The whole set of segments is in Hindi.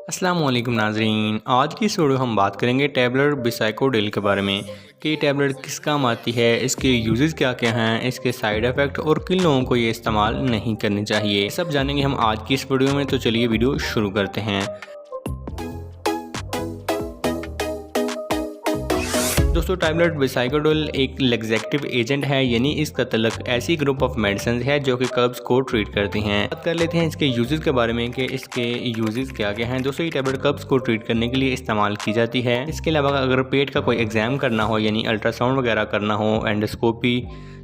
अस्सलाम वालेकुम नाज़रीन, आज की इस वीडियो हम बात करेंगे टैबलेट बिसाइकोडिल के बारे में कि ये टैबलेट किस काम आती है, इसके यूजेस क्या क्या हैं, इसके साइड इफ़ेक्ट और किन लोगों को ये इस्तेमाल नहीं करनी चाहिए, सब जानेंगे हम आज की इस वीडियो में। तो चलिए वीडियो शुरू करते हैं। दोस्तों, टैबलेट बिसाइकोडिल एक लैक्सेटिव एजेंट है, यानी इसका तल्लुक ऐसी ग्रुप ऑफ मेडिसिन है जो कि कब्ज़ को ट्रीट करती हैं। बात कर लेते हैं इसके यूजेस के बारे में कि इसके यूजेस क्या क्या हैं। दोस्तों, ये टैबलेट कब्ज़ को ट्रीट करने के लिए इस्तेमाल की जाती है। इसके अलावा अगर पेट का कोई एग्ज़ाम करना हो, यानी अल्ट्रासाउंड वगैरह करना हो, एंडोस्कोपी,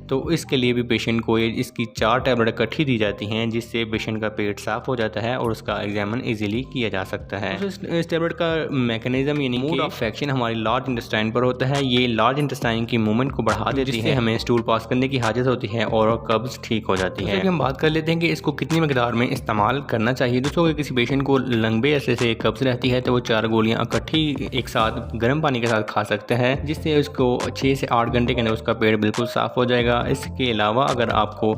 तो इसके लिए भी पेशेंट को इसकी 4 टैबलेट इकट्ठी दी जाती हैं, जिससे पेशेंट का पेट साफ़ हो जाता है और उसका एग्जामिन इजीली किया जा सकता है। तो इस टैबलेट का मैकेनिज्म यानी मोड ऑफ एक्शन हमारी लार्ज इंटेस्टाइन पर होता है। ये लार्ज इंटेस्टाइन की मूवमेंट को बढ़ा देती है, हमें स्टूल पास करने की हाजत होती है और कब्ज़ ठीक हो जाती है। हम बात कर लेते हैं कि इसको कितनी मकदार में इस्तेमाल करना चाहिए। दोस्तों, अगर किसी पेशेंट को लंबे अरसे से कब्ज़ रहती है तो वो 4 गोलियाँ इकट्ठी एक साथ गर्म पानी के साथ खा सकता है, जिससे उसको 6 से 8 घंटे के अंदर उसका पेट बिल्कुल साफ़ हो जाएगा। इसके अलावा अगर आपको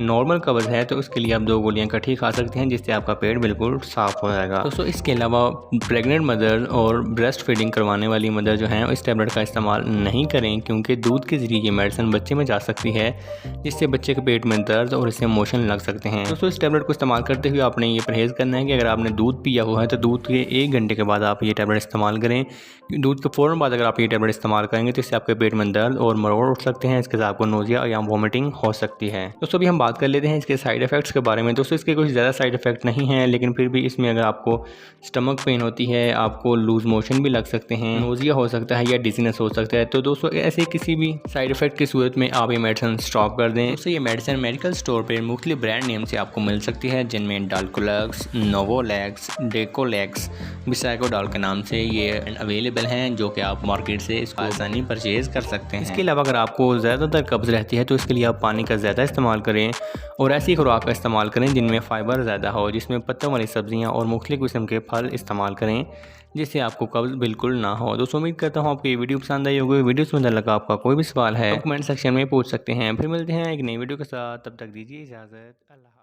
नॉर्मल कब्ज़ है तो उसके लिए आप 2 गोलियां इकट्ठी खा सकते हैं, जिससे आपका पेट बिल्कुल साफ़ हो जाएगा। दोस्तों, इसके अलावा प्रेग्नेंट मदर और ब्रेस्ट फीडिंग करवाने वाली मदर जो हैं इस टैबलेट का इस्तेमाल नहीं करें, क्योंकि दूध के ज़रिए ये मेडिसिन बच्चे में जा सकती है, जिससे बच्चे के पेट में दर्द और इससे मोशन लग सकते हैं। दोस्तों, इस टैबलेट को इस्तेमाल करते हुए आपने ये परहेज़ करना है कि अगर आपने दूध पिया हुआ है तो दूध के 1 घंटे के बाद आप ये टैबलेट इस्तेमाल करें। दूध के फ़ौरन बाद अगर आप ये टैबलेट इस्तेमाल करेंगे तो इससे आपके पेट में दर्द और मरोड़ उठ सकते हैं। इसके साथ आपको नोज़िया या वॉमिटिंग हो सकती है। दोस्तों, अभी हम बात कर लेते हैं इसके साइड इफ़ेक्ट्स के बारे में। दोस्तों, इसके कुछ ज़्यादा साइड इफ़ेक्ट नहीं हैं, लेकिन फिर भी इसमें अगर आपको स्टमक पेन होती है, आपको लूज़ मोशन भी लग सकते हैं, नोज़िया हो सकता है या डिजीनेस हो सकता है, तो दोस्तों ऐसे किसी भी साइड इफ़ेक्ट की सूरत में आप ये मेडिसिन स्टॉप कर दें। दोस्तों, ये मेडिसिन मेडिकल स्टोर पर मुख्तलिफ ब्रांड नेम से आपको मिल सकती है, जिनमें डाल्कोलक्स, नोवोलैक्स, डेकोलैक्स, बिसाइकोडिल के नाम से ये अवेलेबल हैं, जो कि आप मार्केट से इसको आसानी परचेज़ कर सकते हैं। इसके अलावा अगर आपको ज़्यादातर कब्ज़ रहती है तो इसके लिए आप पानी का ज़्यादा इस्तेमाल करें और ऐसी खुराक का इस्तेमाल करें जिनमें फ़ाइबर ज़्यादा हो, जिसमें पत्तों वाली सब्जियां और मुख्तलिफ किस्म के फल इस्तेमाल करें, जिससे आपको कब्ज़ बिल्कुल ना हो। दोस्तों, उम्मीद करता हूँ आपको ये वीडियो पसंद आई होगी। वीडियो से मतलब लगा आपका कोई भी सवाल है तो कमेंट सेक्शन में पूछ सकते हैं। फिर मिलते हैं एक नई वीडियो के साथ, तब तक दीजिए इजाज़त। अल्लाह।